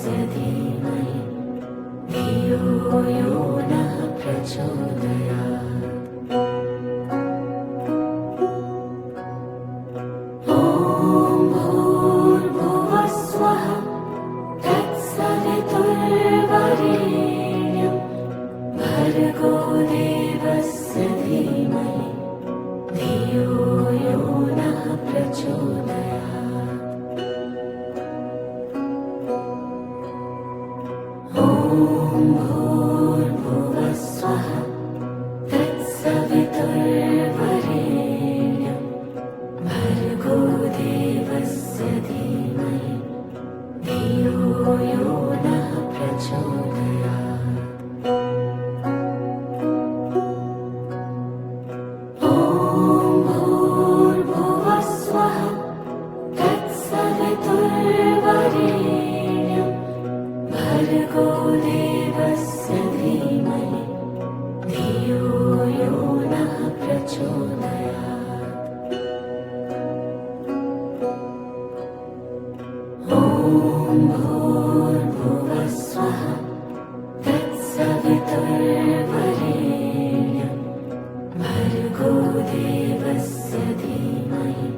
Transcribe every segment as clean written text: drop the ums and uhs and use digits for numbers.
धीमहि धियो यो नः प्रचोदयात्। ॐ भूर्भुवः स्वः तत्सवितुर्वरेण्यं भर्गो देवस्य धीमहि धियो यो नः प्रचोदयात्। ॐ भूर्भुवः स्वः तत्सवितुर्वरेण्यं भर्गो देवस्य धीमहि धियो यो नः प्रचोदयात्। ॐ भूर्भुवः स्वः तत्सवितुर्वरेण्यं भर्गो देवस्य धीमहि धियो यो नः प्रचोदयात्। ॐ भूर्भुवः स्वः तत्सवितुर्वरेण्यं भर्गो देवस्य धीमहि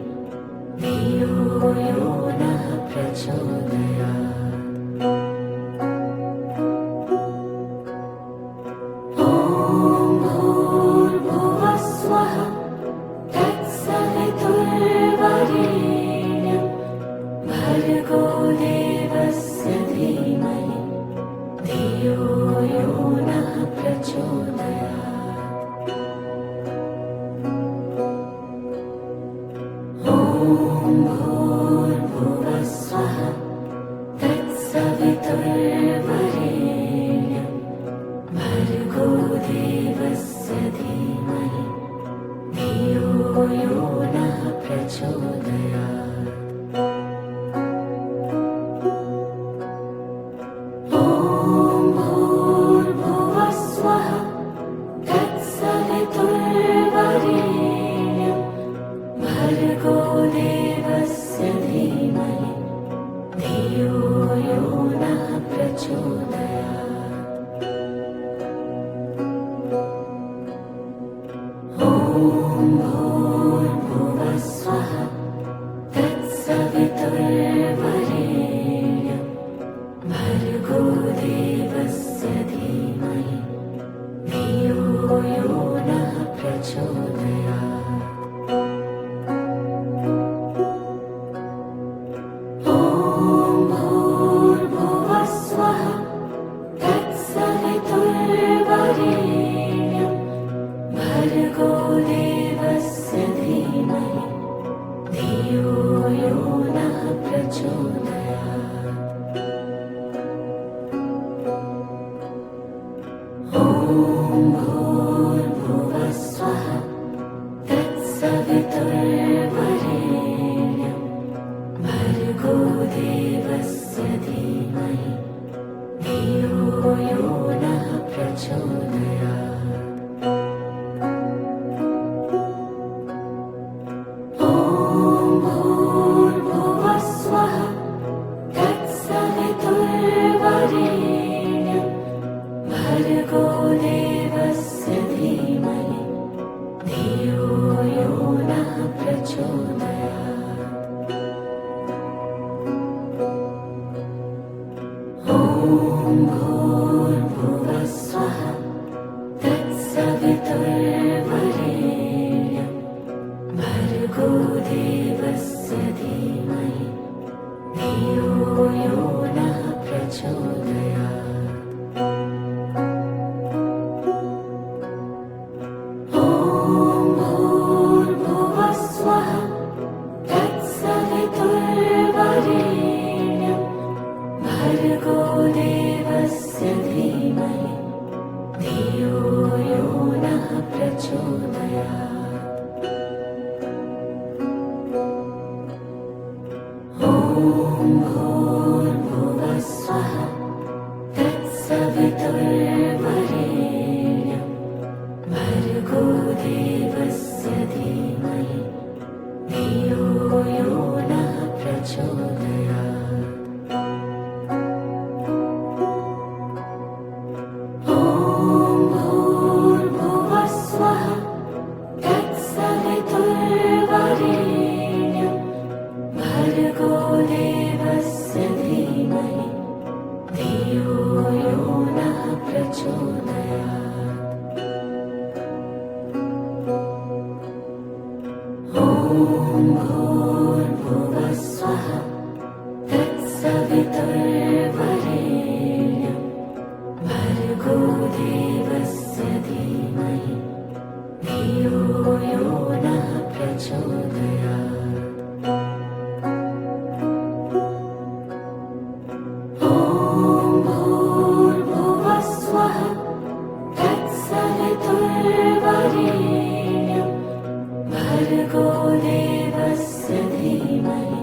धियो यो नः प्रचोदयात्। ॐ भूर्भुवः स्वः तत्सवितुर्वरेण्यं भर्गो देवस्य धीमहि धियो यो नः प्रचोदयात्। ॐ भूर्भुवः स्वः तत्सवितुर्वरेण्यं भर्गो देवस्य धीमहि धियो यो नः प्रचोदयात्। ॐ भूर्भुवः स्वः तत्सवितुर्वरेण्यं भर्गो देवस्य धीमहि धियो यो नः प्रचोदयात्। ॐ भूर्भुवः स्वः तत्सवितुर्वरेण्यं भर्गो देवस्य धीमहि धियो यो नः प्रचोदयात्। ॐ भूर्भुवः स्वः तत्सवितुर्वरेण्यं भर्गो देवस्य धीमहि धियो यो नः प्रचोदयात्। ॐ भूर्भुवः स्वः तत्सवितुर्वरेण्यं भर्गो देवस्य धीमहि धियो यो नः प्रचोदयात्। ॐ भूर्भुवः स्वः तत्सवितुर्वरेण्यं भर्गो देवस्य धीमहि धियो यो नः प्रचोदयात्। ॐ भूर्भुवः स्वः तत्सवितुर्वरेण्यं भर्गो देवस्य धीमहि धियो यो नः प्रचोदयात्। ॐ भूर्भुवः स्वः तत्सवितुर्वरेण्यं भर्गो देवस्य धीमहि धियो यो नः प्रचोदयात्। ॐ भूर्भुवः स्वः तत्सवितुर्वरेण्यं भर्गो देवस्य धीमहि धियो यो नः प्रचोदयात्। प्रचोदयात्। ॐ भूर्भुवस्सुवः तत्सवितुर्वरेण्यं भर्गो देवस्य धीमहि धियो यो नः प्रचोदयात्। ॐ भूर्भुवस्सुवः तत्सवितुर्वरेण्यं भर्गो देवस्य धीमहि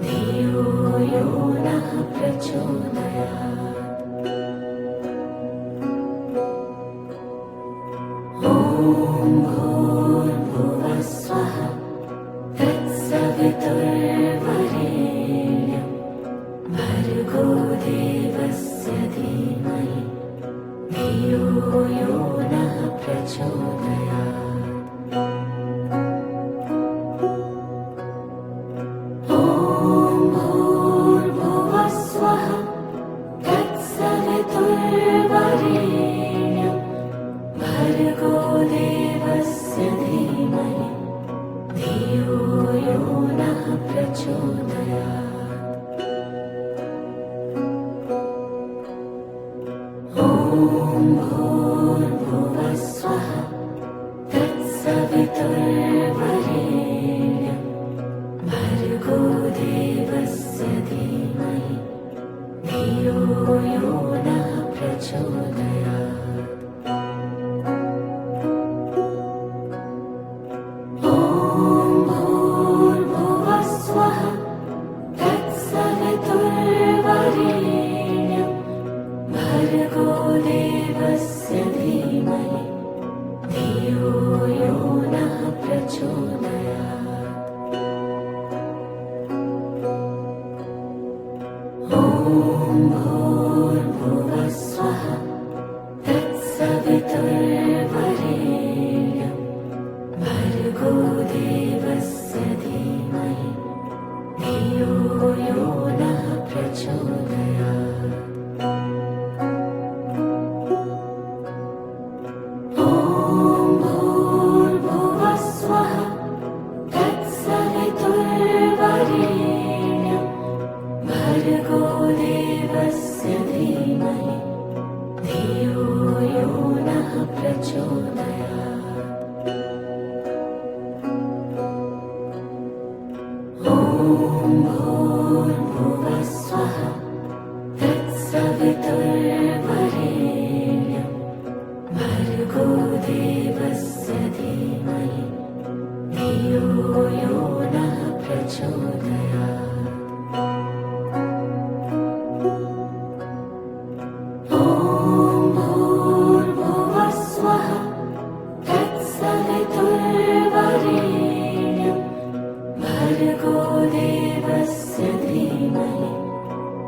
धियो यो नः प्रचोदयात्। ॐ भूर्भुवस्सुवः तत्सवितुर्वरेण्यं भर्गो देवस्य धीमहि धियो यो नः प्रचोदयात्। ॐ भूर्भुवस्सुवः तत्सवितुर्वरेण्यं भर्गो देवस्य धीमहि धियो यो नः प्रचोदयात्। ॐ भूर्भुवस्सुवः तत्सवितुर्वरेण्यं भर्गो देवस्य धीमहि धियो यो नः प्रचोदयात्। ॐ भूर्भुवस्सुवः तत्सवितुर्वरेण्यं भर्गो देवस्य धीमहि धियो यो नः प्रचोदयात्। ॐ भूर्भुवस्सुवः तत्सवितुर्वरेण्यं भर्गो देवस्य धीमहि धियो यो नः प्रचोदयात्। ॐ भूर्भुवस्सुवः तत्सवितुर्वरेण्यं भर्गो देवस्य धीमहि धियो यो नः प्रचोदयात्। ॐ भूर्भुवस्सुवः तत्सवितुर्वरेण्यं भर्गो देवस्य धीमहि धियो यो नः प्रचोदयात्। ॐ भूर्भुवस्सुवः तत्सवितुर्वरेण्यं भर्गो देवस्य धीमहि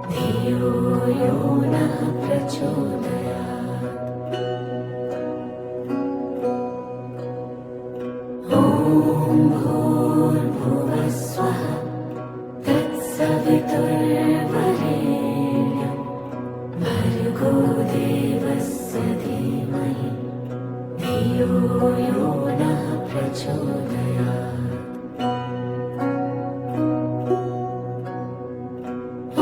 धियो यो नः प्रचोदयात्। ॐ भूर्भुवस्सुवः तत्सवितुर्वरेण्यं भर्गो देवस्य धीमहि धियो यो नः प्रचोदयात्। ॐ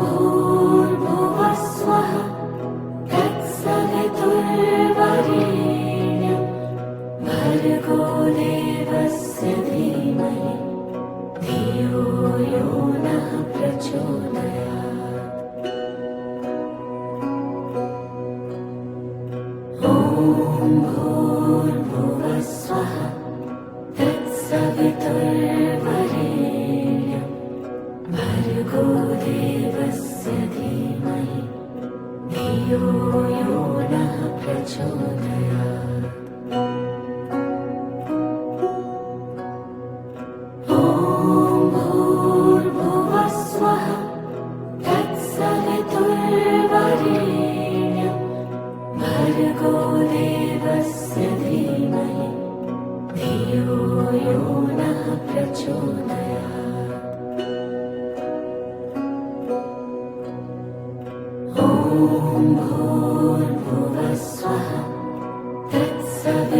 भूर्भुवस्सुवः तत्सवितुर्वरेण्यं भर्गो देवस्य धीमहि धियो यो नः प्रचोदयात्। ॐ भूर्भुवस्सुवः तत्सवितुर्वरेण्यं भर्गो देवस्य धीमहि धियो यो नः प्रचोदयात्। ॐ भूर्भुवस्सुवः तत्सवितुर्वरेण्यं भर्गो देवस्य धीमहि धियो यो नः प्रचोदयात्। ॐ भूर्भुवस्सुवः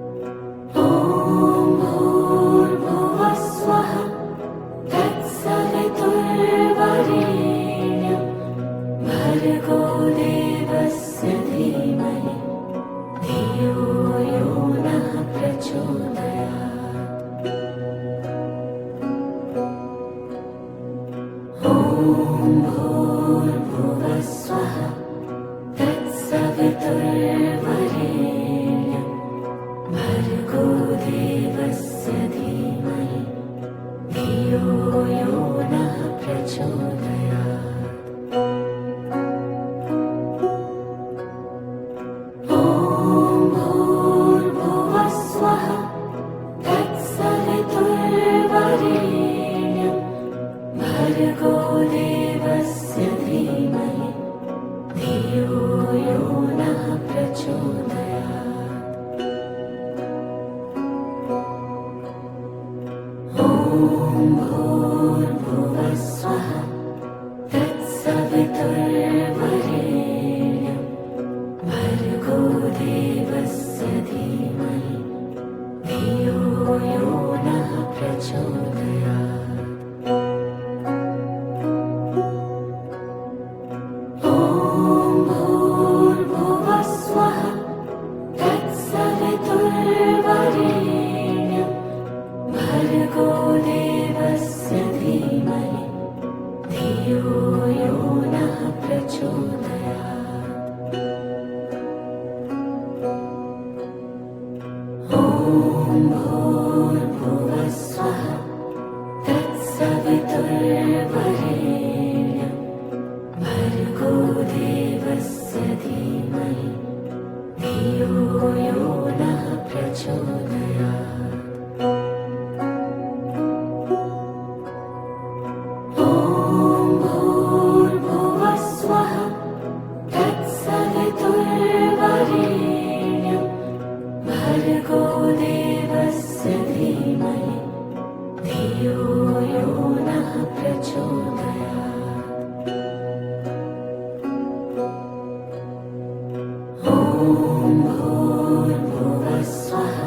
ॐ भूर्भुवः स्वः तत्सवितुर्वरेण्यं भर्गो देवस्य धीमहि धियो यो नः प्रचोदयात्। ॐ भूर्भुवः स्वः तत्सवितुर्वरेण्यं भर्गो देवस्य धीमहि धियो यो नः प्रचोदयात्। ॐ भूर्भुवः स्वः तत्सवितुर्वरेण्यं भर्गो देवस्य धीमहि धियो यो नः प्रचोदयात्। ॐ भूर्भुवः स्वः तत्सवितुर्वरेण्यं भर्गो देवस्य धीमहि धियो यो नः प्रचोदयात्। ॐ भूर्भुवः स्वः तत्सवितुर्वरेण्यं भर्गो देवस्य धीमहि धियो यो नः प्रचोदयात्। ॐ भूर्भुवः स्वः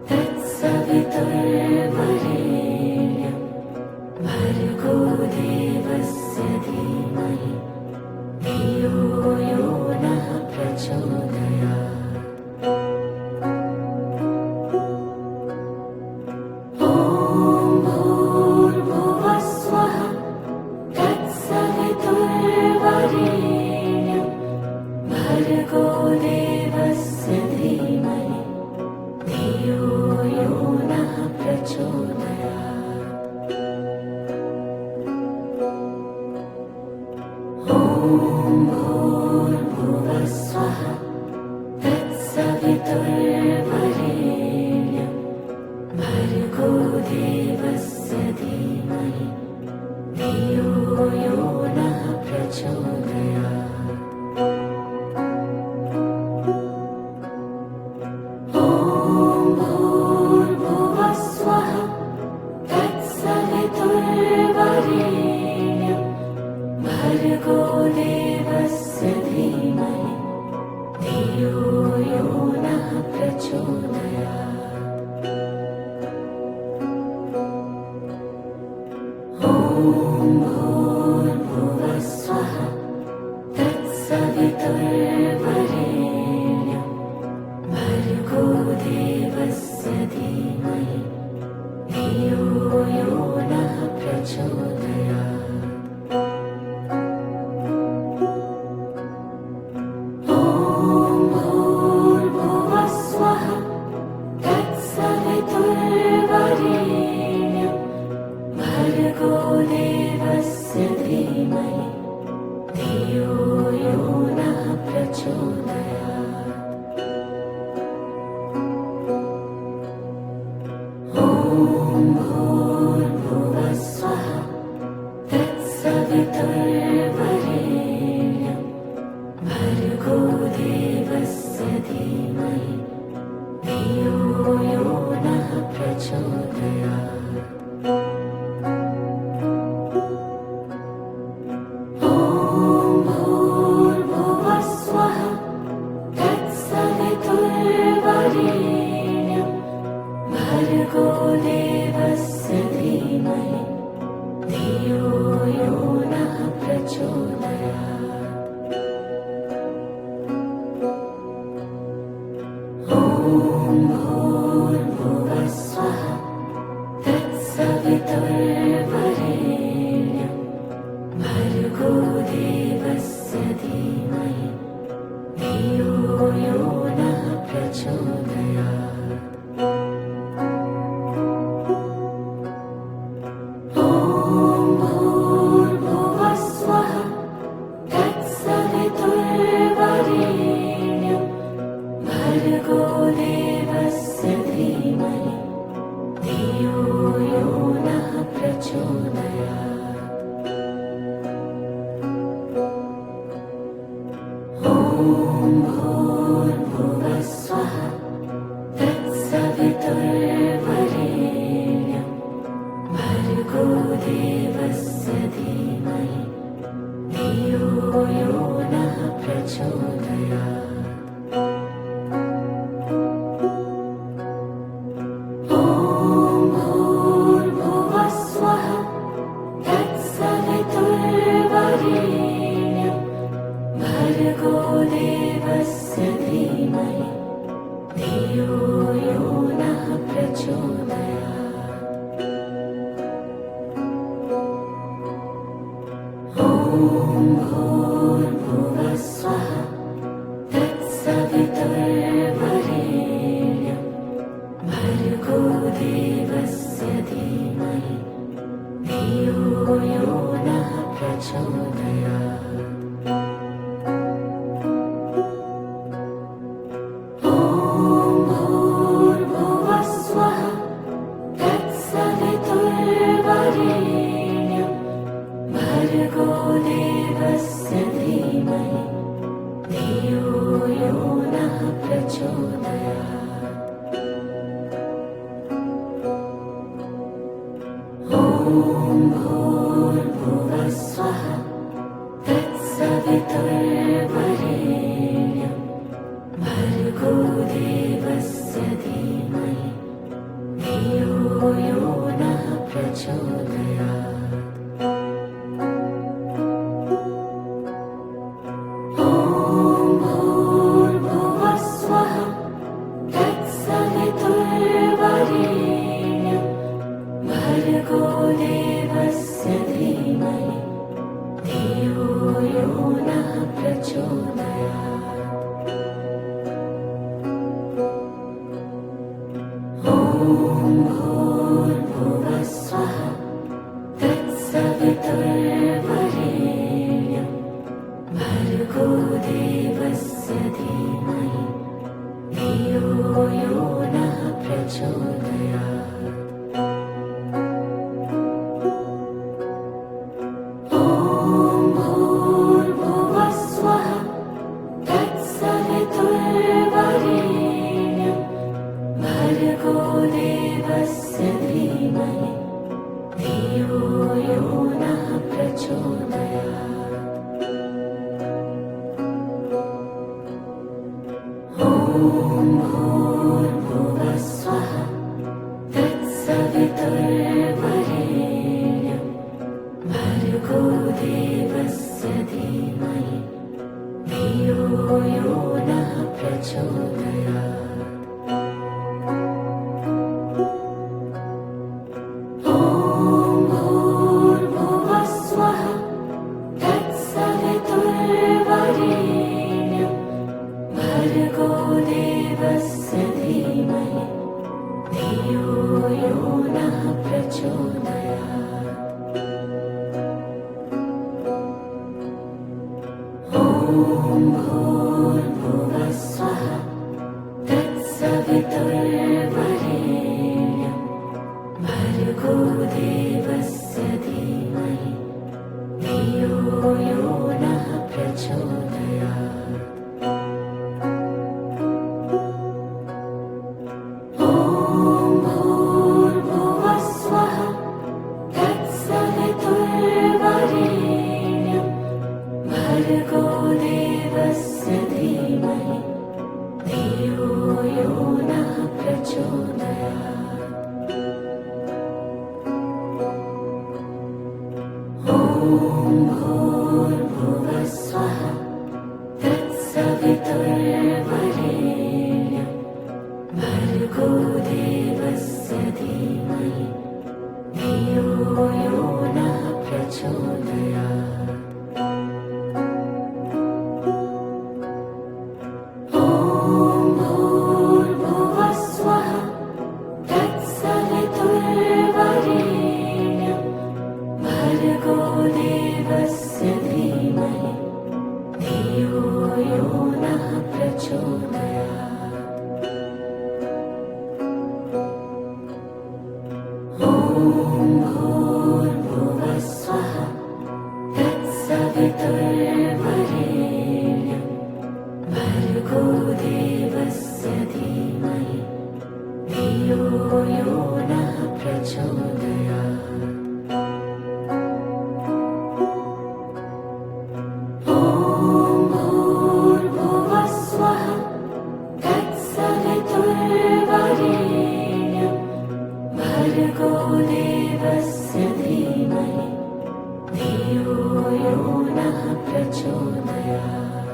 तत्सवितुर्वरेण्यं भर्गो देवस्य धीमहि धियो यो नः प्रचोदयात्। ॐ भूर्भुवः स्वः तत्सवितुर्वरेण्यं भर्गो देवस्य धीमहि धियो यो नः प्रचोदयात्। ॐ भूर्भुवः स्वः तत्सवितुर्वरेण्यं भर्गो देवस्य धीमहि धियो यो नः प्रचोदयात्। ॐ भूर्भुवः स्वः तत्सवितुर्वरेण्यं भर्गो देवस्य धीमहि धियो यो नः प्रचोदयात्। ॐ भूर्भुवः स्वः तत्सवितुर्वरेण्यं भर्गो देवस्य धीमहि धियो यो नः प्रचोदयात्। ॐ भूर्भुवः स्वः तत्सवितुर्वरेण्यं भर्गो देवस्य धीमहि धियो यो नः प्रचोदयात्। ॐ भूर्भुवः स्वः तत्सवितुर्वरेण्यं भर्गो देवस्य धीमहि धियो यो नः प्रचोदयात्। ॐ भूर्भुवः स्वः तत्सवितुर्वरेण्यं भर्गो देवस्य धीमहि धियो यो नः प्रचोदयात्। ॐ भूर्भुवः स्वः तत्सवितुर्वरेण्यं भर्गो देवस्य धीमहि धियो यो नः प्रचोदयात्। ॐ भूर्भुवः स्वः तत्सवितुर्वरेण्यं भर्गो देवस्य धीमहि धियो यो नः प्रचोदयात्। ॐ भूर्भुवः स्वः तत्सवितुर्वरेण्यं भर्गो देवस्य धीमहि धियो यो नः प्रचोदयात्। ॐ भूर्भुवः स्वः तत्सवितुर्वरेण्यं भर्गो देवस्य धीमहि धियो यो नः प्रचोदयात्। ॐ भूर्भुवः स्वः तत्सवितुर्वरेण्यं भर्गो देवस्य धीमहि धियो यो नः प्रचोदयात्। ॐ भूर्भुवः स्वः तत्सवितुर्वरेण्यं भर्गो देवस्य धीमहि धियो यो नः प्रचोदयात्। ॐ भूर्भुवः स्वः तत्सवितुर्वरेण्यं भर्गो देवस्य धीमहि धियो यो नः प्रचोदयात्। ॐ भूर्भुवः स्वः तत्सवितुर्वरेण्यं भर्गो देवस्य धीमहि धियो यो नः प्रचोदयात्। ॐ भूर्भुवः स्वः तत्सवितुर्वरेण्यं भर्गो देवस्य धीमहि धियो यो नः प्रचोदयात्। ॐ भूर्भुवः स्वः तत्सवितुर्वरेण्यं भर्गो देवस्य धीमहि धियो यो नः प्रचोदयात्। ॐ भूर्भुवः स्वः तत्सवितुर्वरेण्यं भर्गो देवस्य धीमहि धियो यो नः प्रचोदयात्। ॐ भूर्भुवः स्वः तत्सवितुर्वरेण्यं भर्गो देवस्य धीमहि धियो यो नः प्रचोदयात्। ॐ भूर्भुवः स्वः तत्सवितुर्वरेण्यं भर्गो देवस्य धीमहि धियो यो नः प्रचोदयात्। ॐ भूर्भुवः स्वः तत्सवितुर्वरेण्यं भर्गो देवस्य धीमहि धियो यो नः प्रचोदयात्। ॐ भूर्भुवः स्वः तत्सवितुर्वरेण्यं भर्गो देवस्य धीमहि धियो यो नः प्रचोदयात्। ॐ भूर्भुवः स्वः तत्सवितुर्वरेण्यं भर्गो देवस्य धीमहि धियो यो नः प्रचोदयात्। ॐ भूर्भुवः स्वः तत्सवितुर्वरेण्यं भर्गो देवस्य धीमहि धियो यो नः प्रचोदयात्। ॐ भूर्भुवः स्वः तत्सवितुर्वरेण्यं भर्गो देवस्य धीमहि धियो यो नः प्रचोदयात्।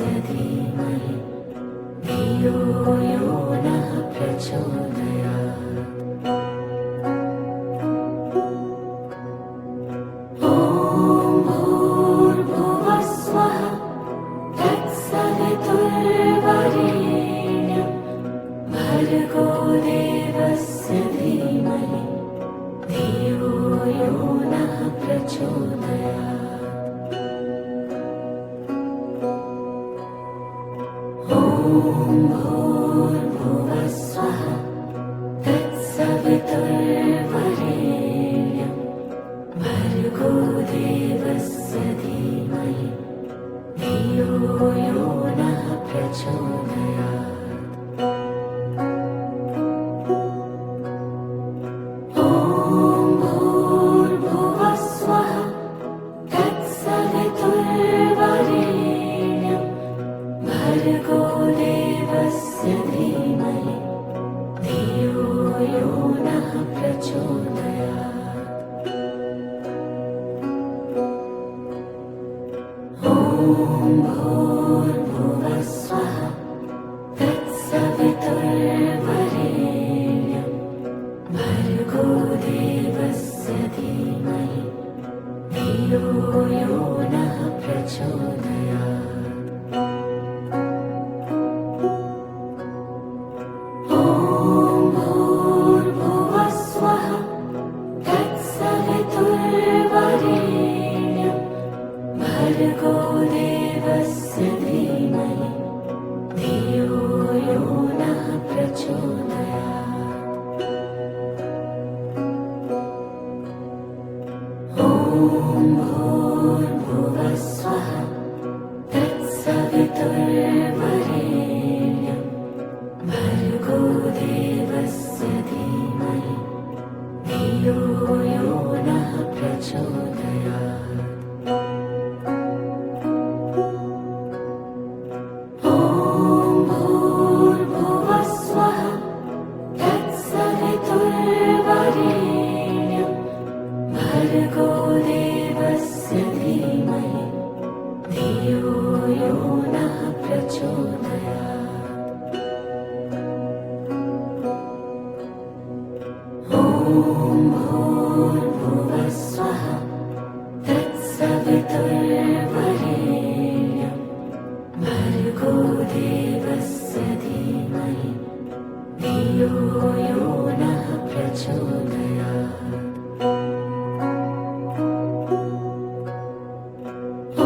धीमहि धियो यो नः प्रचोदयात्। ॐ भूर्भुवः स्वः तत्सवितुर्वरेण्यं भर्गो देवस्य धीमहि धियो यो नः प्रचोदयात्। ॐ भूर्भुवः स्वः तत्सवितुर्वरेण्यं भर्गो देवस्य धीमहि धियो यो नः प्रचोदयात्। ॐ भूर्भुवः स्वः तत्सवितुर्वरेण्यं भर्गो देवस्य धीमहि धियो यो नः प्रचोदयात्। ॐ भूर्भुवः स्वः तत्सवितुर्वरेण्यं भर्गो देवस्य धीमहि धियो यो नः प्रचोदयात्। ॐ भूर्भुवः स्वः तत्सवितुर्वरेण्यं भर्गो देवस्य धीमहि धियो यो नः प्रचोदयात्। ॐ भूर्भुवः स्वः तत्सवितुर्वरेण्यं भर्गो देवस्य धीमहि धियो यो नः प्रचोदयात्। ॐ भूर्भुवः स्वः तत्सवितुर्वरेण्यं भर्गो देवस्य धीमहि धियो यो नः प्रचोदयात्। ॐ भूर्भुवः स्वः तत्सवितुर्वरेण्यं भर्गो देवस्य धीमहि धियो यो नः प्रचोदयात्। ॐ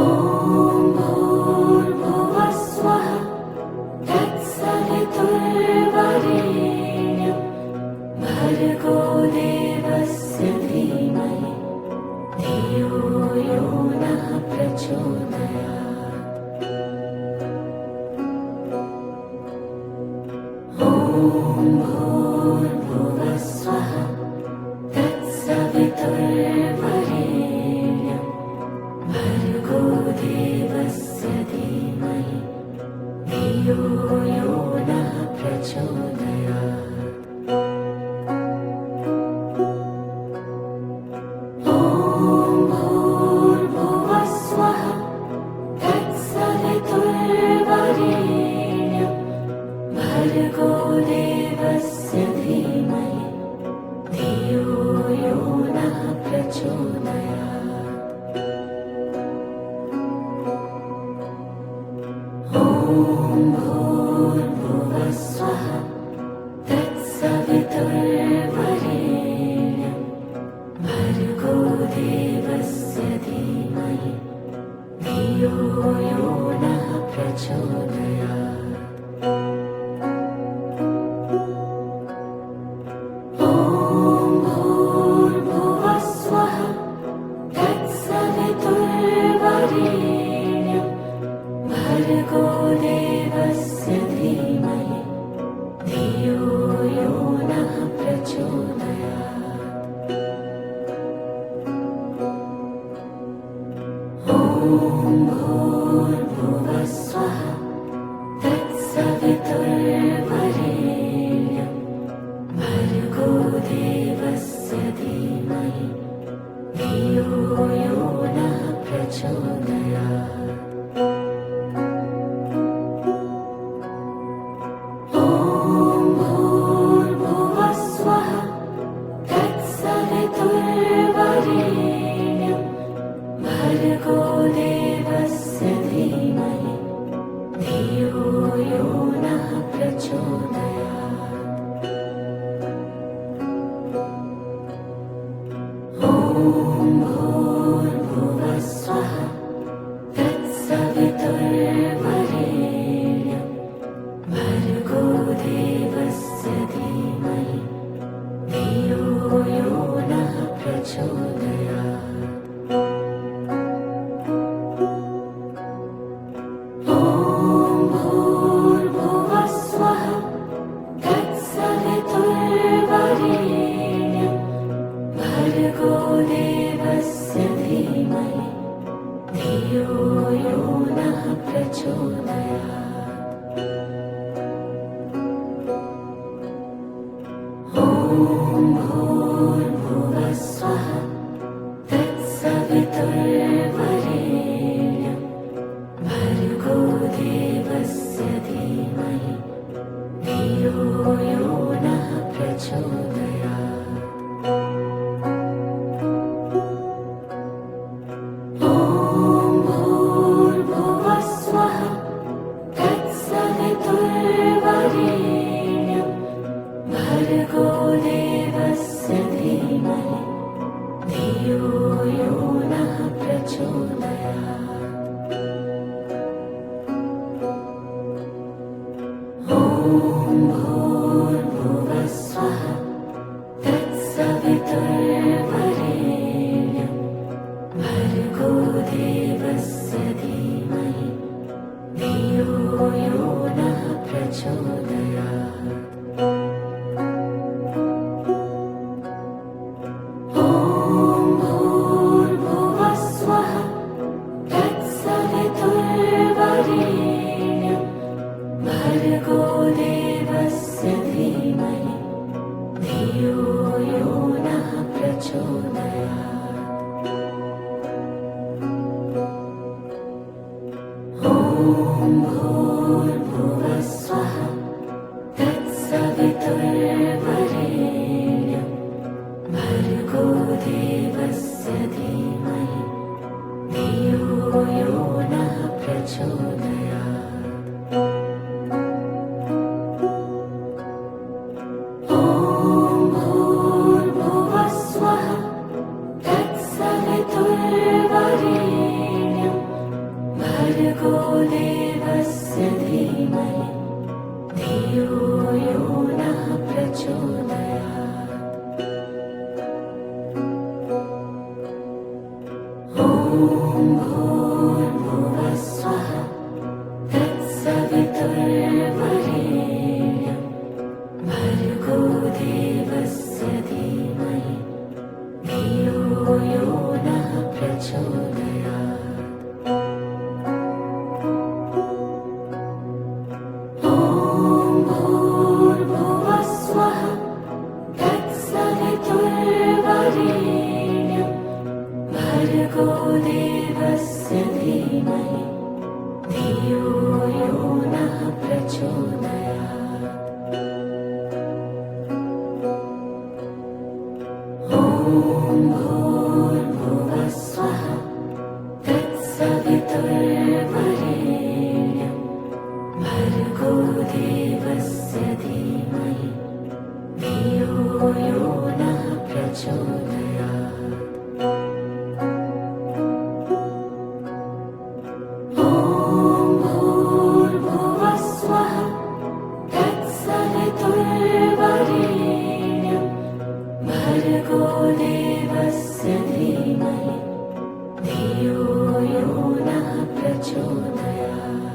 भूर्भुवः स्वः तत्सवितुर्वरेण्यं भर्गो देवस्य धीमहि धियो यो नः प्रचोदयात्। ॐ भूर्भुवः स्वः तत्सवितुर्वरेण्यं भर्गो देवस्य धीमहि धियो यो नः प्रचोदयात्। ॐ भूर्भुवः स्वः तत्सवितुर्वरेण्यं भर्गो देवस्य धीमहि धियो यो नः प्रचोदयात्। ॐ भूर्भुवः स्वः तत्सवितुर्वरेण्यं भर्गो देवस्य धीमहि धियो यो नः प्रचोदयात्। ॐ भूर्भुवः स्वः तत्सवितुर्वरेण्यं भर्गो देवस्य धीमहि धियो यो नः प्रचोदयात्। ॐ भूर्भुवः स्वः तत्सवितुर्वरेण्यं भर्गो देवस्य धीमहि धियो यो नः प्रचोदयात्। ॐ ॐ भूर्भुवः स्वः तत्सवितुर्वरेण्यं भर्गो देवस्य धीमहि धियो यो नः प्रचोदयात्। ॐ भूर्भुवः स्वः तत्सवितुर्वरेण्यं भर्गो देवस्य धीमहि धियो यो नः प्रचोदयात्। ॐ भूर्भुवः स्वः तत्सवितुर्वरेण्यं भर्गो देवस्य धीमहि धियो यो नः प्रचोदयात्। ॐ भूर्भुवः स्वः तत्सवितुर्वरेण्यं भर्गो देवस्य धीमहि धियो यो नः प्रचोदयात्। ॐ भूर्भुवः स्वः तत्सवितुर्वरेण्यं भर्गो देवस्य धीमहि धियो यो नः प्रचोदयात्। ॐ भूर्भुवः स्वः तत्सवितुर्वरेण्यं भर्गो देवस्य धीमहि धियो यो नः प्रचोदयात्। ॐ भूर्भुवः स्वः तत्सवितुर्वरेण्यं भर्गो देवस्य धीमहि धियो यो नः प्रचोदयात्। ॐ भूर्भुवः स्वः तत्सवितुर्वरेण्यं भर्गो देवस्य धीमहि धियो यो नः प्रचोदयात्। ॐ भूर्भुवः स्वः तत्सवितुर्वरेण्यं भर्गो देवस्य धीमहि धियो यो नः प्रचोदयात्। ॐ भूर्भुवः स्वः तत्सवितुर्वरेण्यं भर्गो देवस्य धीमहि धियो यो नः प्रचोदयात्। ॐ भूर्भुवः स्वः तत्सवितुर्वरेण्यं भर्गो देवस्य धीमहि धियो यो नः प्रचोदयात्।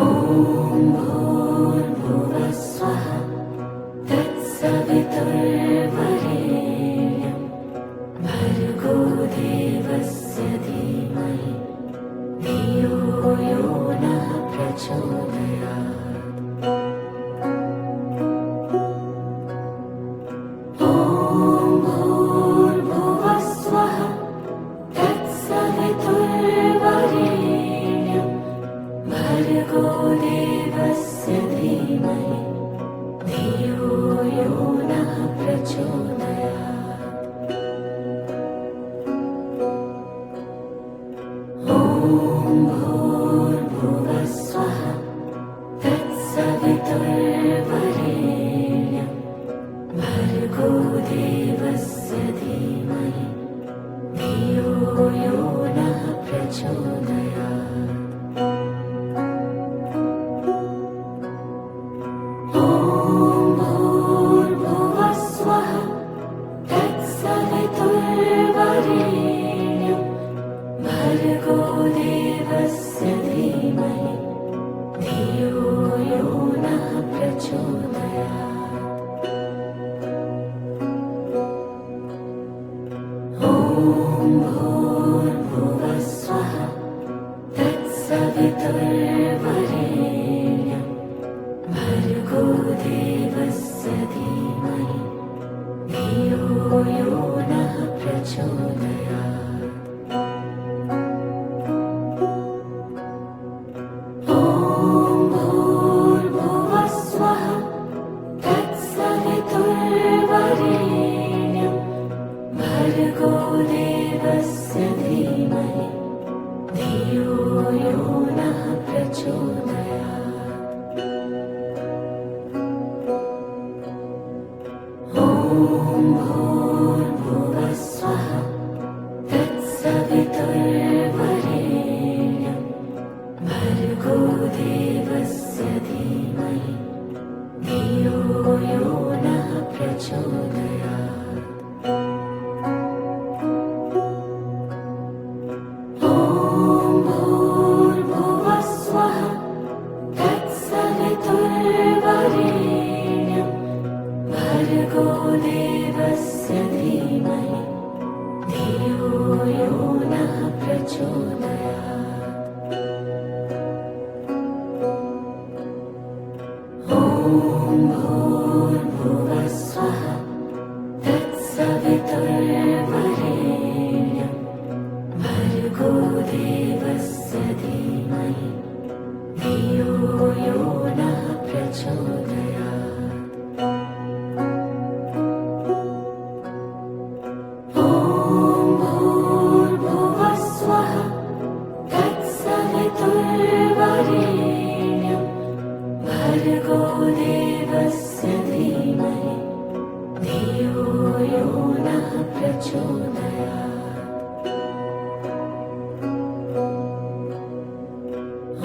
ॐ भूर्भुवः स्वः तत्सवितुर्वरेण्यं भर्गो देवस्य धीमहि धियो यो नः प्रचोदयात्। ॐ भूर्भुवः स्वः तत्सवितुर्वरेण्यं भर्गो देवस्य धीमहि धियो यो नः प्रचोदयात्। ॐ भूर्भुवः स्वः तत्सवितुर्वरेण्यं भर्गो देवस्य धीमहि धियो यो नः प्रचोदयात्। ॐ भूर्भुवः स्वः तत्सवितुर्वरेण्यं धीमहि धियो यो नः प्रचोदयात्। ॐ भूर्भुवः स्वः तत्सवितुर्वरेण्यं भर्गो देवस्य धीमहि धियो यो नः प्रचोदयात्। ॐ भूर्भुवः स्वः तत्सवितुर्वरेण्यं भर्गो देवस्य धीमहि धियो यो नः प्रचोदयात्। ॐ भूर्भुवः स्वः तत्सवितुर्वरेण्यं भर्गो देवस्य धीमहि धियो यो नः प्रचोदयात्। ॐ भूर्भुवः स्वः तत्सवितुर्वरेण्यं भर्गो देवस्य धीमहि धियो यो नः प्रचोदयात्।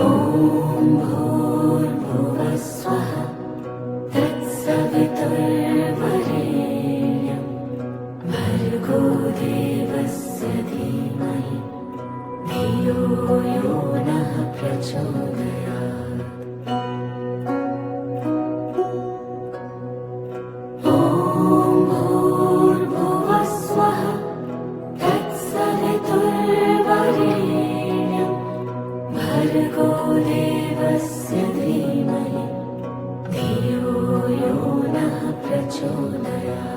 ॐ भूर्भुवः स्वः तत्सवितुर्वरेण्यं भर्गो देवस्य धीमहि धियो यो नः प्रचोदयात्। ॐ भूर्भुवः स्वः तत्सवितुर्वरेण्यं भर्गो देवस्य धीमहि धियो यो नः प्रचोदयात्।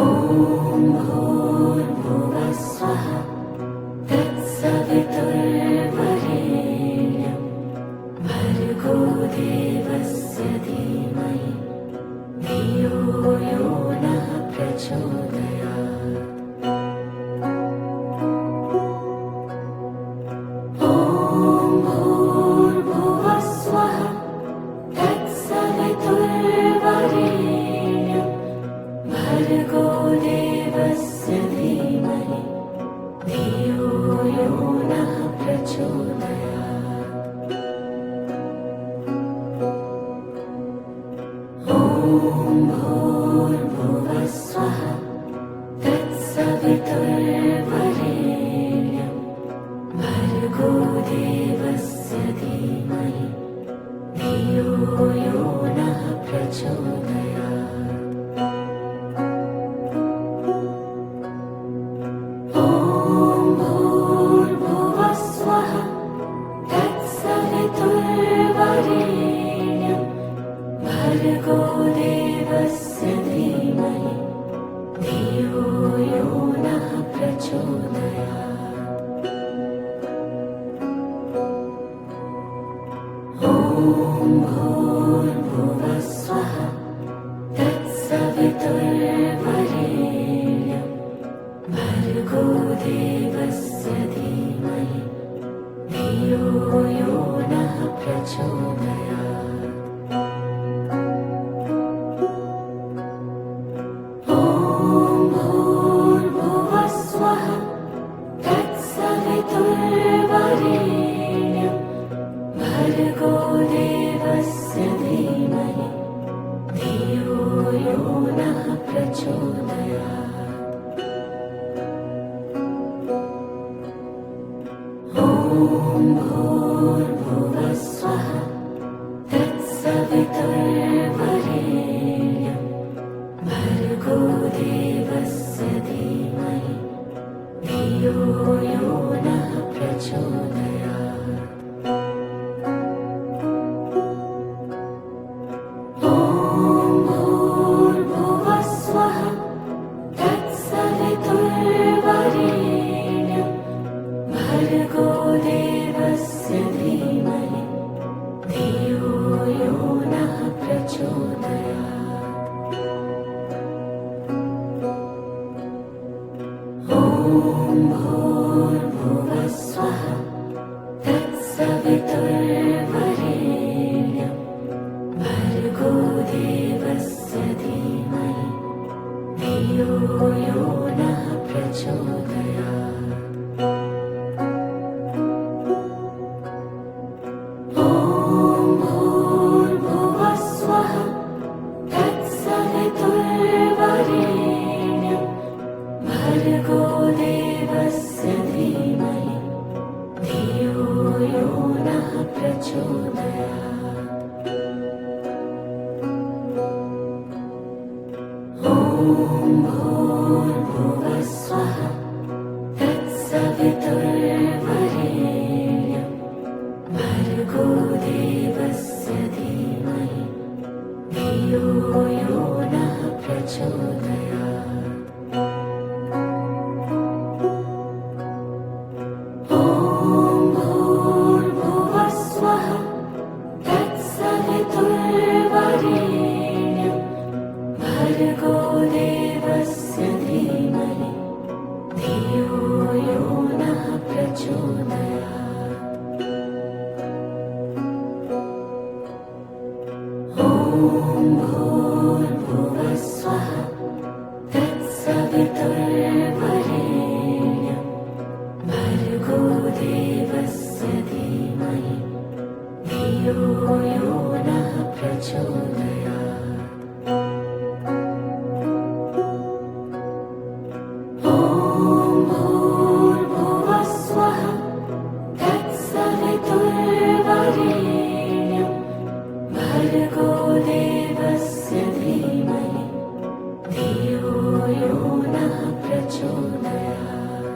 ॐ भूर्भुवः स्वः तत्सवितुर्वरेण्यं भर्गो देवस्य धीमहि धियो यो नः प्रचोदयात्। ॐ भूर्भुवः स्वः तत्सवितुर्वरेण्यं भर्गो देवस्य धीमहि धियो यो नः प्रचोदयात्। ॐ भूर्भुवः स्वः तत्सवितुर्वरेण्यं भर्गो देवस्य धीमहि धियो यो नः प्रचोदयात्। ॐ भूर्भुवः स्वः धियो यो नः प्रचोदयात्। ॐ भूर्भुवः स्वः तत्सवितुर्वरेण्यं भर्गो देवस्य धीमहि धियो यो नः प्रचोदयात्। ॐ भूर्भुवः स्वः तत्सवितुर्वरेण्यं भर्गो देवस्य धीमहि धियो यो नः प्रचोदयात्। ॐ भूर्भुवः स्वः तत्सवितुर्वरेण्यं भर्गो देवस्य धीमहि धियो यो नः प्रचोदयात्। ॐ भूर्भुवः स्वः तत्सवितुर्वरेण्यं भर्गो देवस्य धीमहि धियो यो नः प्रचोदयात्। ॐ भूर्भुवः स्वः तत्सवितुर्वरेण्यं भर्गो देवस्य धीमहि धियो यो नः प्रचोदयात्।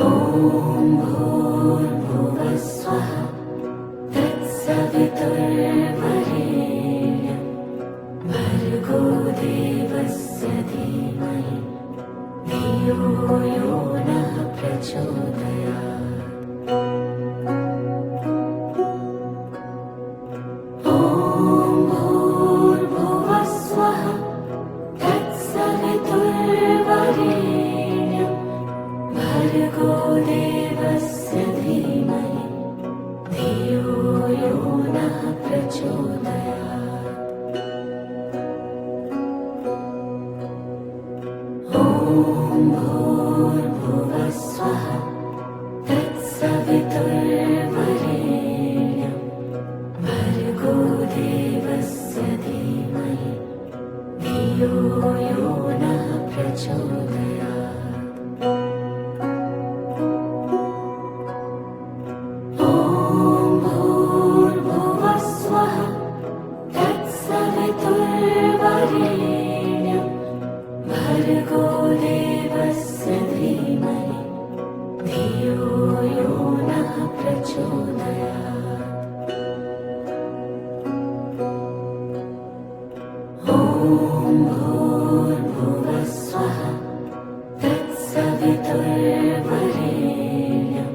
ॐ भूर्भुवः स्वः तत्सवितुर्वरेण्यं भर्गो देवस्य धीमहि धियो यो नः प्रचोदयात्। ॐ भूर्भुवः स्वः तत्सवितुर्वरेण्यं भर्गो देवस्य धीमहि धियो यो नः प्रचोदयात्। ॐ भूर्भुवः स्वः तत्सवितुर्वरेण्यं भर्गो देवस्य धीमहि धियो यो नः प्रचोदयात्। ॐ भूर्भुवः स्वः तत्सवितुर्वरेण्यं भर्गो देवस्य धीमहि धियो यो नः प्रचोदयात्। ॐ भूर्भुवः स्वः तत्सवितुर्वरेण्यं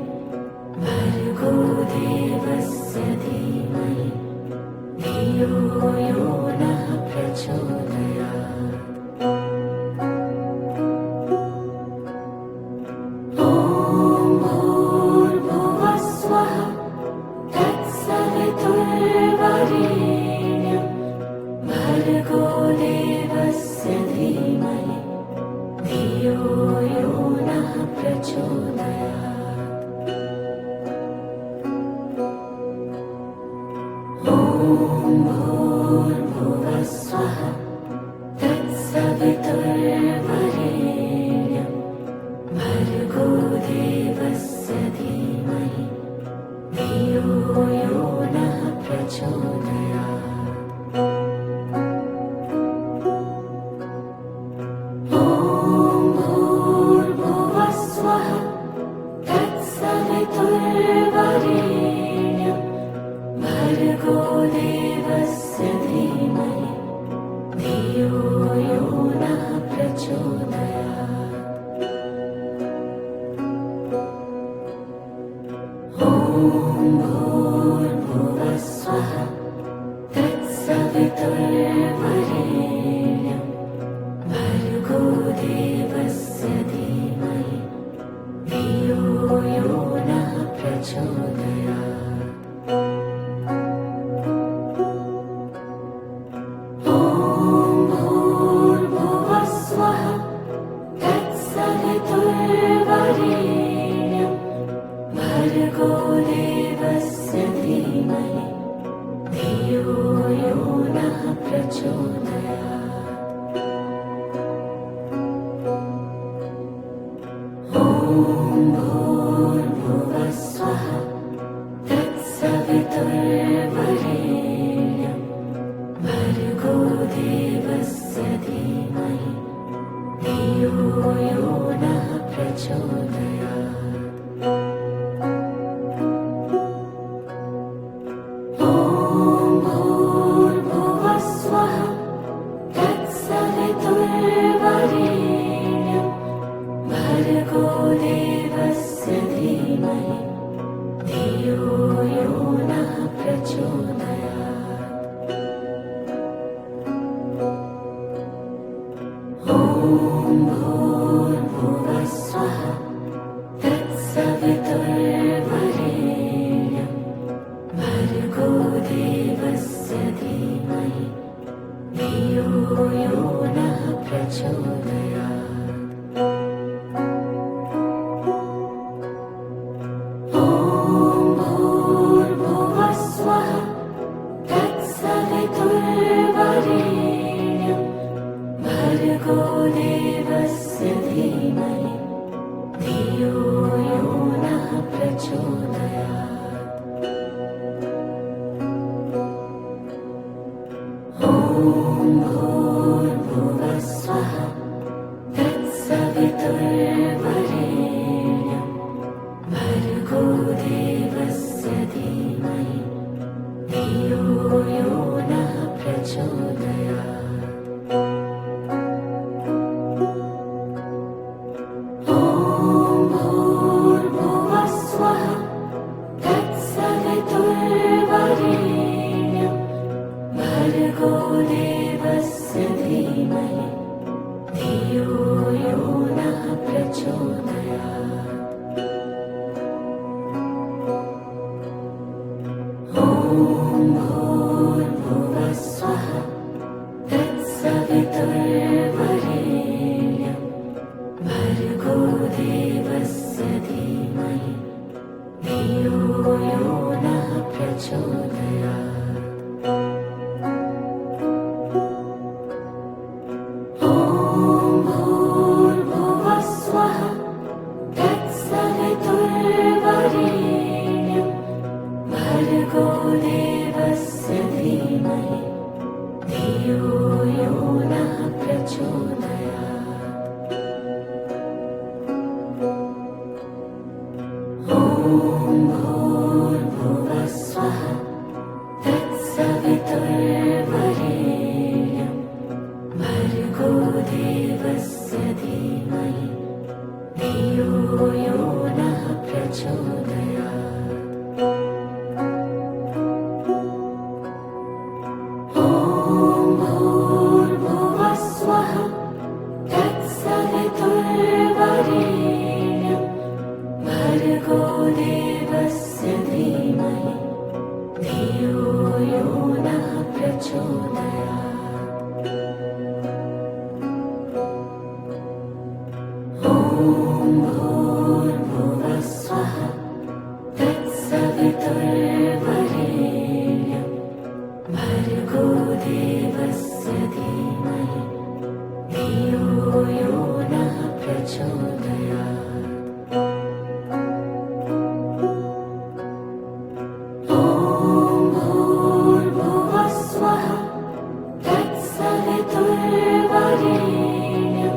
भर्गो देवस्य धीमहि धियो यो नः प्रचोदयात्। ॐ भूर्भुवः स्वः तत्सवितुर्वरेण्यं भर्गो देवस्य प्रचोदयात्। ॐ भूर्भुवः स्वः तत्सवितुर्वरेण्यं भर्गो देवस्य धीमहि धियो यो नः प्रचोदयात्। ॐ भूर्भुवः स्वः तत्सवितुर्वरेण्यं भर्गो देवस्य धीमहि धियो यो नः प्रचोदयात्। ॐ भूर्भुवः स्वः तत्सवितुर्वरेण्यं भर्गो देवस्य धीमहि धियो यो नः प्रचोदयात्। ॐ भूर्भुवः स्वः तत्सवितुर्वरेण्यं भर्गो देवस्य धीमहि धियो यो नः प्रचोदयात्। ॐ भूर्भुवः स्वः तत्सवितुर्वरेण्यं भर्गो देवस्य धीमहि धियो यो नः प्रचोदयात्। ॐ भूर्भुवः स्वः तत्सवितुर्वरेण्यं भर्गो देवस्य धीमहि धियो यो नः प्रचोदयात्। ॐ भूर्भुवः स्वः तत्सवितुर्वरेण्यं भर्गो देवस्य धीमहि धियो यो नः प्रचोदयात्। ॐ भूर्भुवः स्वः तत्सवितुर्वरेण्यं भर्गो देवस्य धीमहि धियो यो नः प्रचोदयात्। ॐ भूर्भुवः स्वः तत्सवितुर्वरेण्यं भर्गो देवस्य धीमहि धियो यो नः प्रचोदयात्। ॐ भूर्भुवः स्वः तत्सवितुर्वरेण्यं भर्गो देवस्य धीमहि धियो यो नः प्रचोदयात्। ॐ भूर्भुवः स्वः तत्सवितुर्वरेण्यं भर्गो देवस्य धीमहि धियो यो नः प्रचोदयात्। ॐ भूर्भुवः स्वः तत्सवितुर्वरेण्यं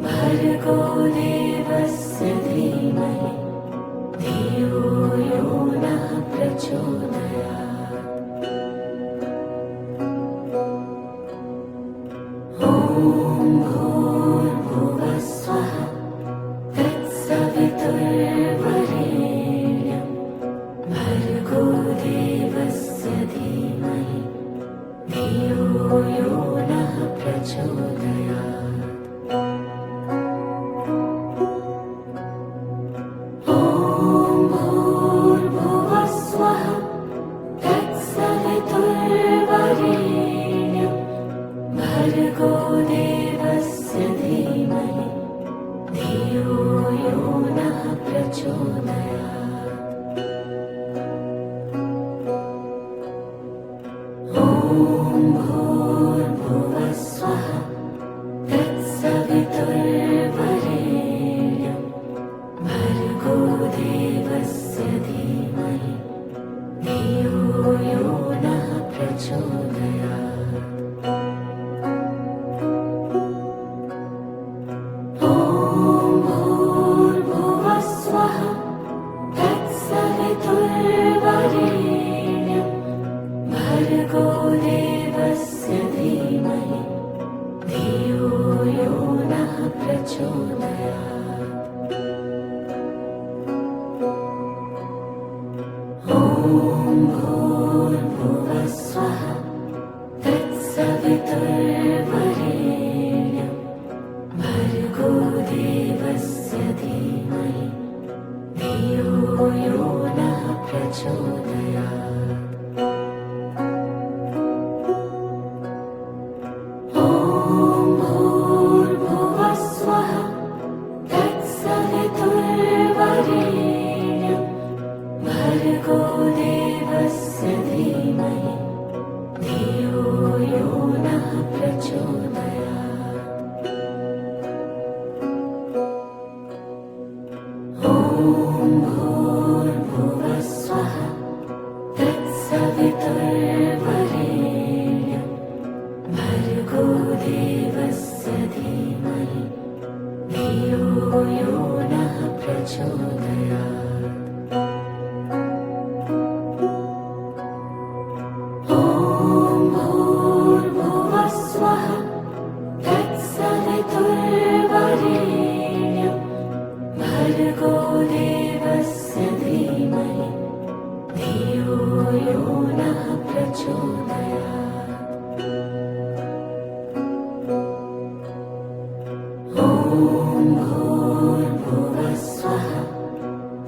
भर्गो देवस्य धीमहि धियो यो नः प्रचोदयात्। ॐ भूर्भुवः स्वः तत्सवितुर्वरेण्यं भर्गो देवस्य धीमहि धियो यो नः प्रचोदयात्। ॐ भूर्भुवः स्वः तत्सवितुर्वरेण्यं भर्गो देवस्य धीमहि धियो यो नः प्रचोदयात्। ॐ भूर्भुवः तत्सवितुर्वरेण्यं भर्गो देवस्य धीमहि धियो यो नः प्रचोदयात्। ॐ भूर्भुवः स्वः तत्सवितुर्वरेण्यं भर्गो देवस्य धीमहि धियो यो नः प्रचोदयात्। ॐ भूर्भुवः स्वः तत्सवितुर्वरेण्यं भर्गो देवस्य धीमहि धियो यो नः प्रचोदयात्। ॐ भूर्भुवः स्वः तत्सवितुर्वरेण्यं भर्गो देवस्य धीमहि धियो यो नः प्रचोदयात्। ॐ भूर्भुवः स्वः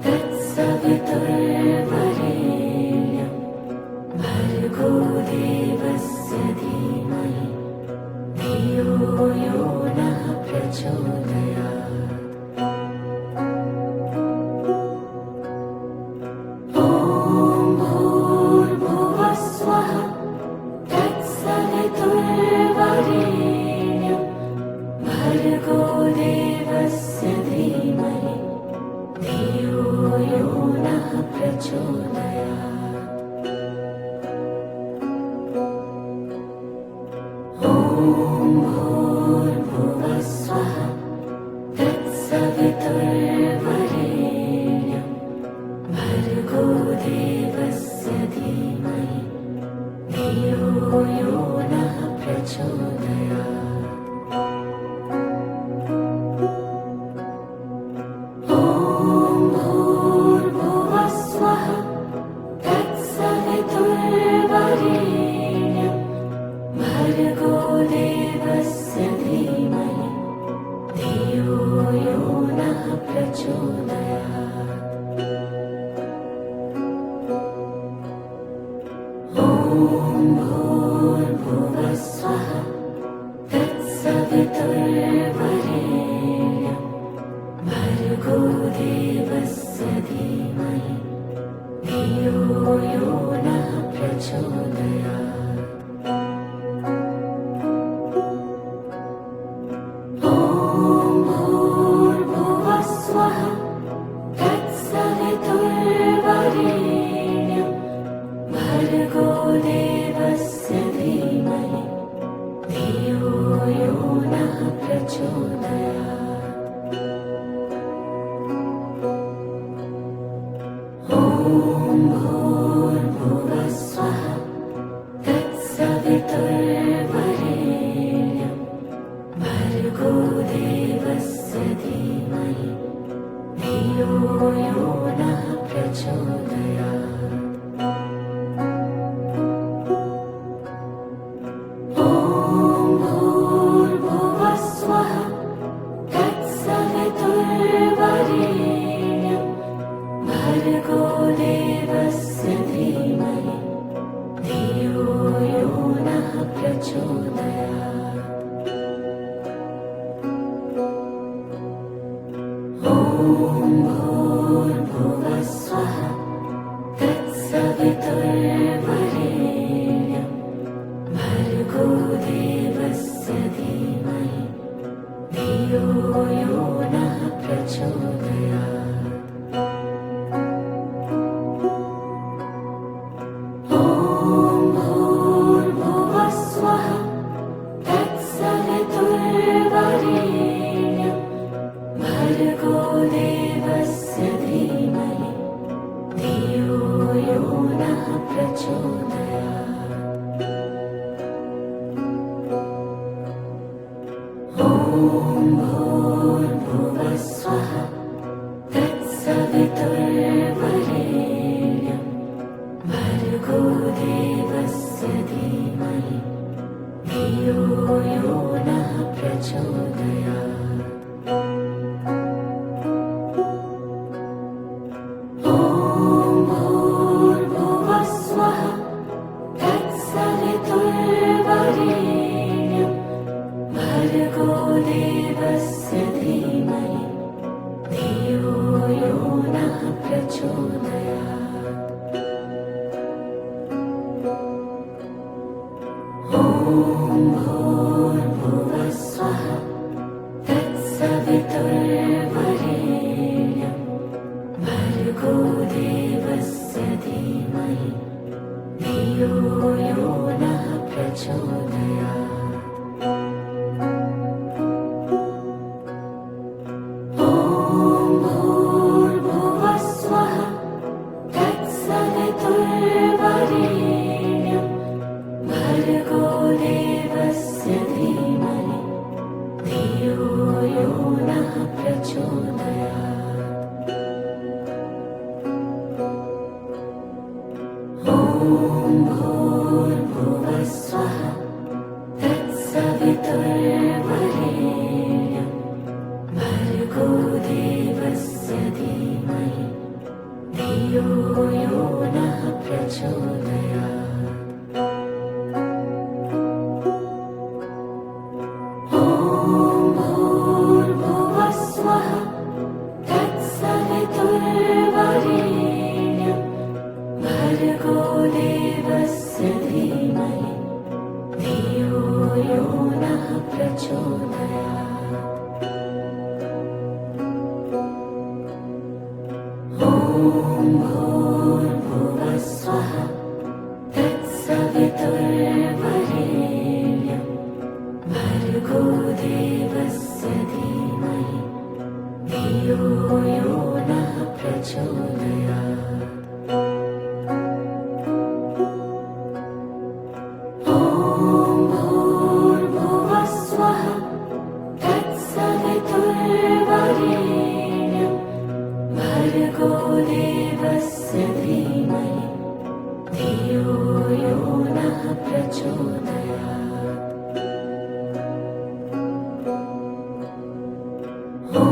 तत्सवितुर्वरेण्यं भर्गो देवस्य धीमहि धियो यो नः प्रचोदयात्। ॐ भूर्भुवः स्वः तत्सवितुर्वरेण्यं भर्गो देवस्य धीमहि धियो यो नः प्रचोदयात्। ॐ भूर्भुवः स्वः तत्सवितुर्वरेण्यं भर्गो देवस्य धीमहि धियो यो नः प्रचोदयात्। ॐ भूर्भुवः स्वः तत्सवितुर्वरेण्यं भर्गो देवस्य धीमहि धियो यो नः प्रचोदयात्। ॐ भूर्भुवः स्वः तत्सवितुर्वरेण्यं भर्गो देवस्य धीमहि धियो यो नः प्रचोदयात्। ॐ भूर्भुवः स्वः तत्सवितुर्वरेण्यं भर्गो देवस्य धीमहि धियो यो नः प्रचोदयात्। ॐ भूर्भुवः स्वः तत्सवितुर्वरेण्यं भर्गो देवस्य धीमहि धियो यो नः प्रचोदयात्। ॐ भूर्भुवः स्वः धियो यो नः प्रचोदयात्। ॐ भूर्भुवः स्वः तत्सवितुर्वरेण्यं भर्गो देवस्य धीमहि धियो यो नः प्रचोदयात्। ॐ भूर्भुवः स्वः तत्सवितुर्वरेण्यं भर्गो देवस्य धीमहि धियो यो नः प्रचोदयात्। ॐ भूर्भुवः स्वः तत्सवितुर्वरेण्यं भर्गो देवस्य धीमहि धियो यो नः प्रचोदयात्। ॐ भूर्भुवः स्वः तत्सवितुर्वरेण्यं भर्गो देवस्य धीमहि धियो यो नः प्रचोदयात्। ॐ भूर्भुवः स्वः तत्सवितुर्वरेण्यं भर्गो देवस्य धीमहि धियो यो नः प्रचोदयात्। ॐ भूर्भुवः स्वः तत्सवितुर्वरेण्यं भर्गो देवस्य धीमहि धियो यो नः प्रचोदयात्। ॐ भूर्भुवः स्वः तत्सवितुर्वरेण्यं भर्गो देवस्य धीमहि धियो यो नः प्रचोदयात्। ॐ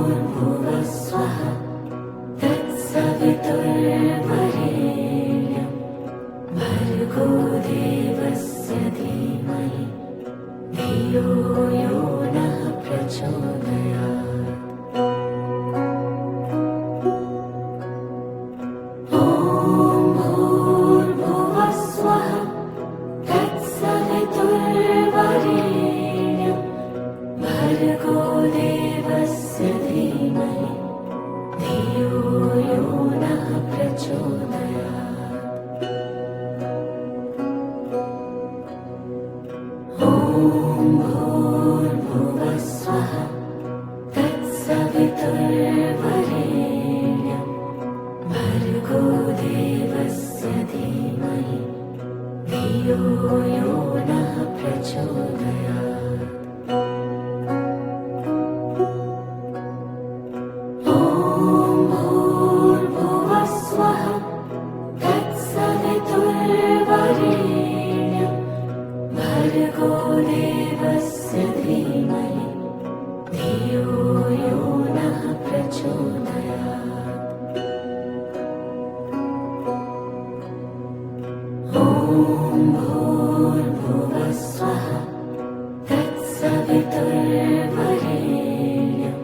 भूर्भुवः स्वः तत्सवितुर्वरेण्यं भर्गो देवस्य धीमहि धियो यो नः प्रचोदयात्। ॐ भूर्भुवः स्वः तत्सवितुर्वरेण्यं भर्गो देवस्य धीमहि धियो यो नः प्रचोदयात्। ॐ भूर्भुवः स्वः तत्सवितुर्वरेण्यं भर्गो देवस्य धीमहि धियो यो नः प्रचोदयात्। ॐ भूर्भुवः स्वः तत्सवितुर्वरेण्यं भर्गो देवस्य धीमहि धियो यो नः प्रचोदयात्। ॐ भूर्भुवः स्वः तत्सवितुर्वरेण्यं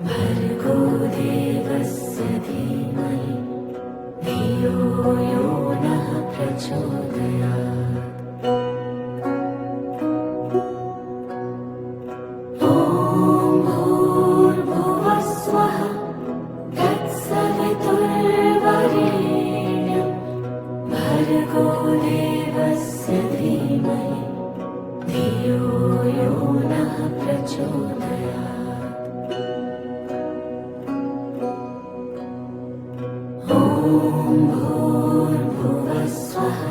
भर्गो देवस्य धीमहि धियो यो नः प्रचोदयात्। ॐ भूर्भुवः स्वः तत्सवितुर्वरेण्यं भर्गो देवस्य धीमहि धियो यो नः प्रचोदयात्। ॐ भूर्भुवः स्वः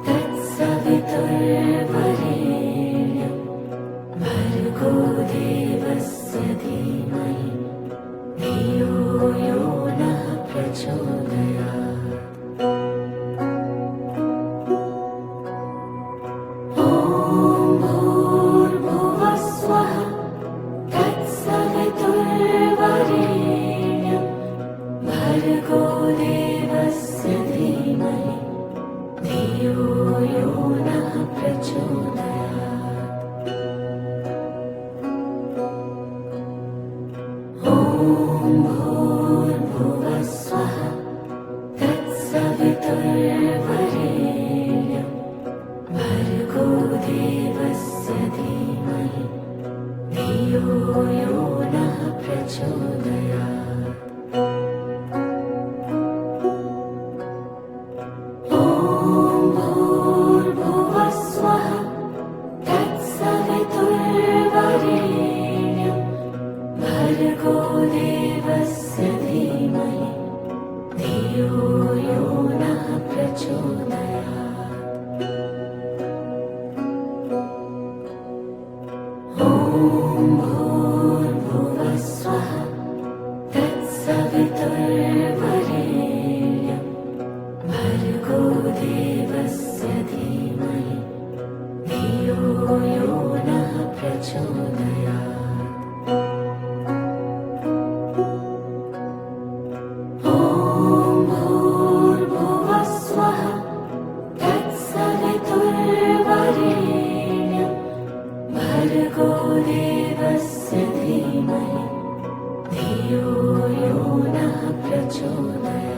तत्सवितुर्वरेण्यं भर्गो देवस्य धीमहि धियो यो नः प्रचोदयात्। ॐ देवस्य धीमहि धियो यो नः प्रचोदयात्। ॐ भूर्भुवः स्वः तत्सवितुर्वरेण्यं भर्गो देवस्य धीमहि धियो यो नः प्रचोदयात्। ॐ भूर्भुवः स्वः तत्सवितुर्वरेण्यं भर्गो देवस्य धीमहि धियो यो नः प्रचोदयात्। ॐ भूर्भुवः स्वः तत्सवितुर्वरेण्यं भर्गो देवस्य धीमहि धियो यो नः प्रचोदयात्।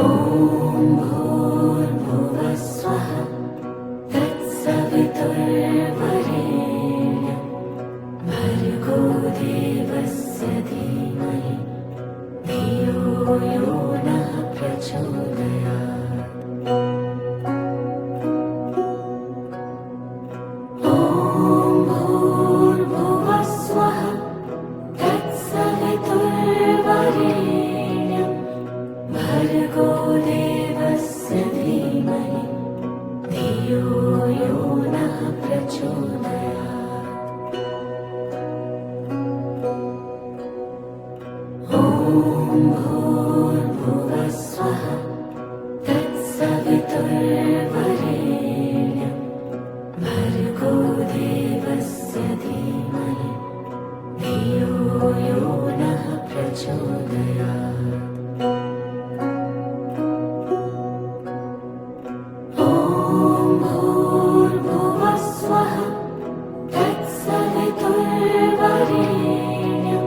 ॐ भूर्भुवः स्वः तत्सवितुर्वरेण्यं भर्गो देवस्य धीमहि धियो यो नः प्रचोदयात्। ॐ भूर्भुवः स्वः तत्सवितुर्वरेण्यं भर्गो देवस्य धीमहि धियो यो नः प्रचोदयात्। ॐ भूर्भुवः स्वः तत्सवितुर्वरेण्यं भर्गो देवस्य धीमहि धियो यो नः प्रचोदयात्। ॐ भूर्भुवः स्वः तत्सवितुर्वरेण्यं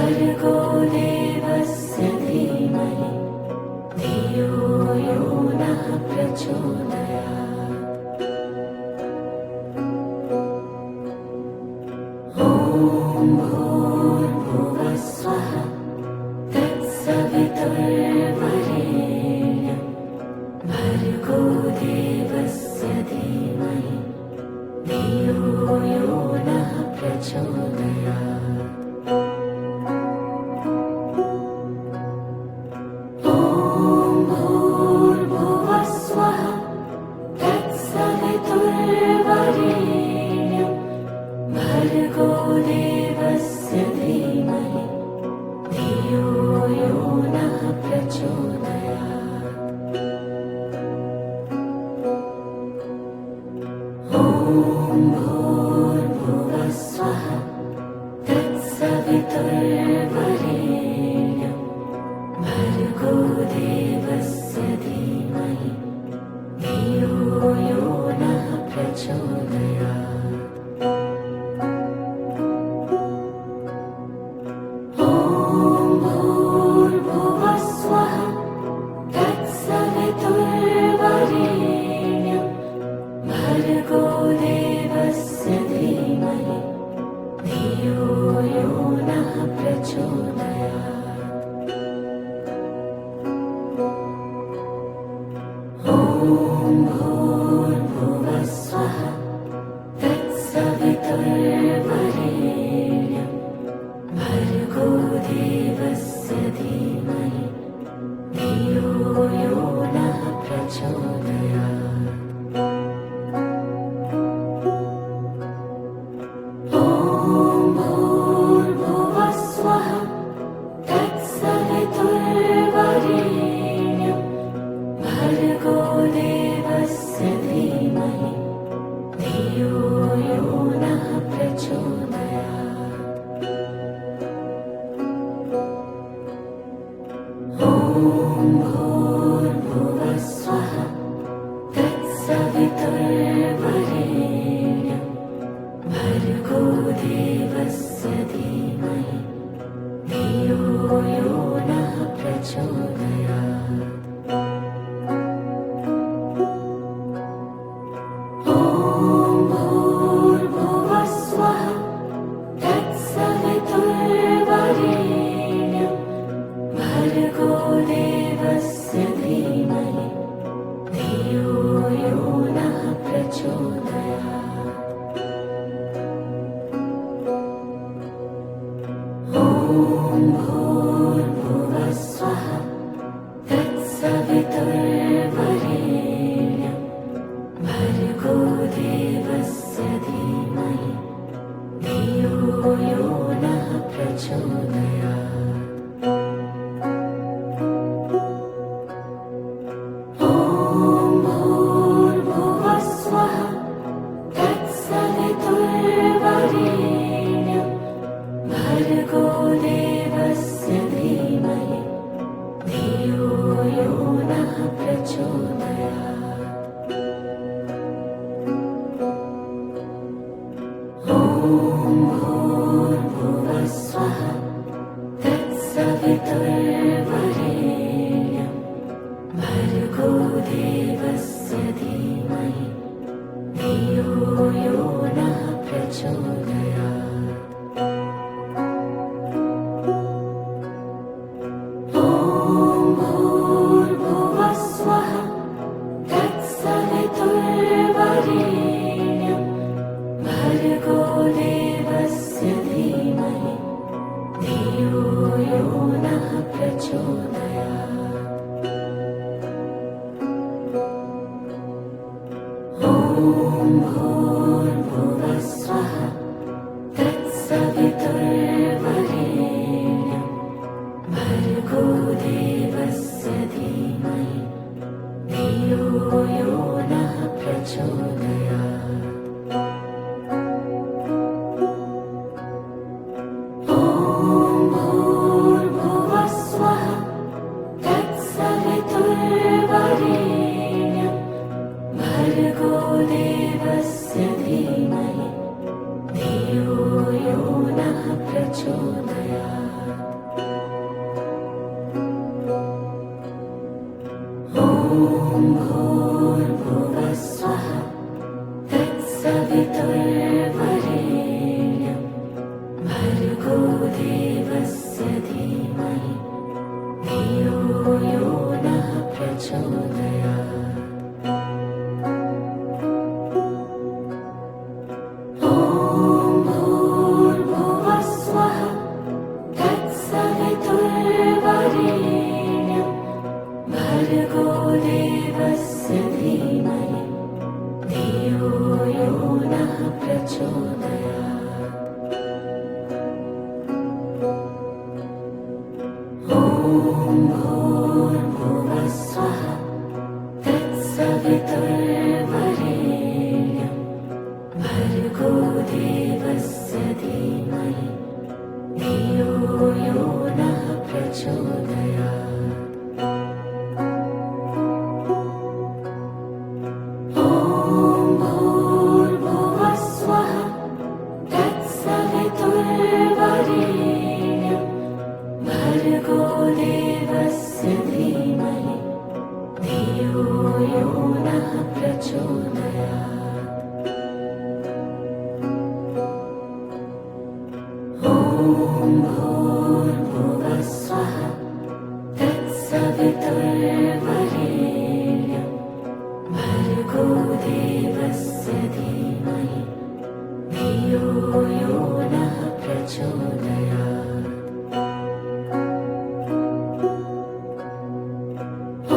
भर्गो देवस्य धीमहि धियो यो नः प्रचोदयात्। ॐ भूर्भुवः स्वः तत्सवितुर्वरेण्यं भर्गो देवस्य धीमहि धियो यो नः प्रचोदयात्। ॐ भूर्भुवः स्वः तत्सवितुर्वरेण्यं भर्गो देवस्य धीमहि धियो यो नः प्रचोदयात्। ॐ भूर्भुवः स्वः तत्सवितुर्वरेण्यं भर्गो देवस्य धीमहि धियो यो नः प्रचोदयात्। ॐ भूर्भुवः स्वः तत्सवितुर्वरेण्यं भर्गो देवस्य धीमहि धियो यो नः प्रचोदयात्। ॐ भूर्भुवः स्वः तत्सवितुर्वरेण्यं भर्गो देवस्य धीमहि धियो यो नः प्रचोदयात्। ॐ भूर्भुवः स्वः तत्सवितुर्वरेण्यं भर्गो देवस्य धीमहि धियो यो नः प्रचोदयात्। ॐ भूर्भुवः स्वः धीमहि धियो यो नः प्रचोदयात्। ॐ भूर्भुवः स्वः तत्सवितुर्वरेण्यं भर्गो देवस्य धीमहि धियो यो नः प्रचोदयात्। ॐ भूर्भुवः स्वः तत्सवितुर्वरेण्यं भर्गो देवस्य धीमहि धियो यो नः प्रचोदयात्। ॐ भूर्भुवः स्वः तत्सवितुर्वरेण्यं भर्गो देवस्य धीमहि धियो यो नः प्रचोदयात्। ॐ भूर्भुवः स्वः तत्सवितुर्वरेण्यं भर्गो देवस्य धीमहि धियो यो नः प्रचोदयात्। ॐ भूर्भुवः स्वः तत्सवितुर्वरेण्यं भर्गो देवस्य धीमहि धियो यो नः प्रचोदयात्। ॐ भूर्भुवः स्वः तत्सवितुर्वरेण्यं भर्गो देवस्य धीमहि धियो यो नः प्रचोदयात्। ॐ भूर्भुवः स्वः तत्सवितुर्वरेण्यं भर्गो देवस्य धीमहि धियो यो नः प्रचोदयात्। ॐ भूर्भुवः स्वः तत्सवितुर्वरेण्यं भर्गो देवस्य धीमहि धियो यो नः प्रचोदयात्। ॐ भूर्भुवः स्वः तत्सवितुर्वरेण्यं भर्गो देवस्य धीमहि धियो यो नः प्रचोदयात्। ॐ भूर्भुवः स्वः तत्सवितुर्वरेण्यं भर्गो देवस्य धीमहि धियो यो नः प्रचोदयात्। ॐ भूर्भुवः स्वः तत्सवितुर्वरेण्यं भर्गो देवस्य धीमहि धियो यो नः प्रचोदयात्। ॐ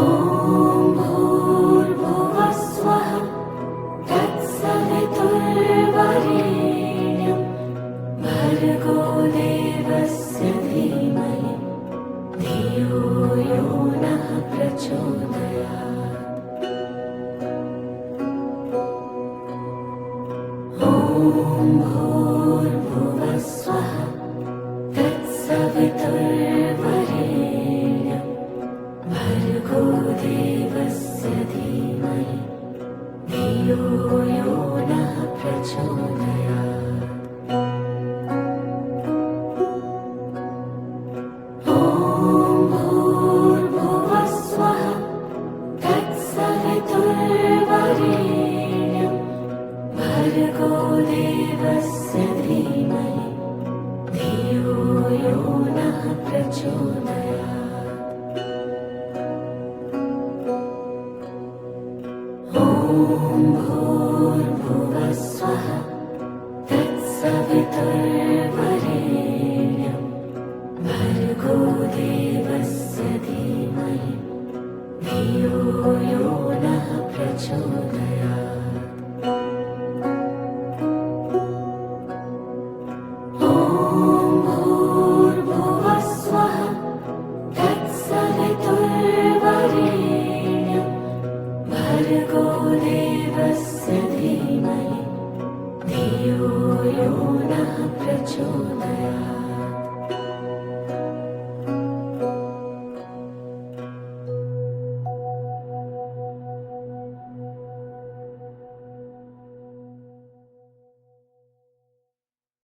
भूर्भुवः स्वः तत्सवितुर्वरेण्यं भर्गो देवस्य धीमहि धियो यो नः प्रचोदयात्। ॐ भूर्भुवः स्वः तत्सवितुर्वरेण्यं भर्गो देवस्य धीमहि धियो यो नः प्रचोदयात्। ॐ भूर्भुवः स्वः तत्सवितुर्वरेण्यं भर्गो देवस्य धीमहि धियो यो नः प्रचोदयात्। ॐ भूर्भुवः स्वः तत्सवितुर्वरेण्यं भर्गो देवस्य धीमहि धियो यो नः प्रचोदयात्।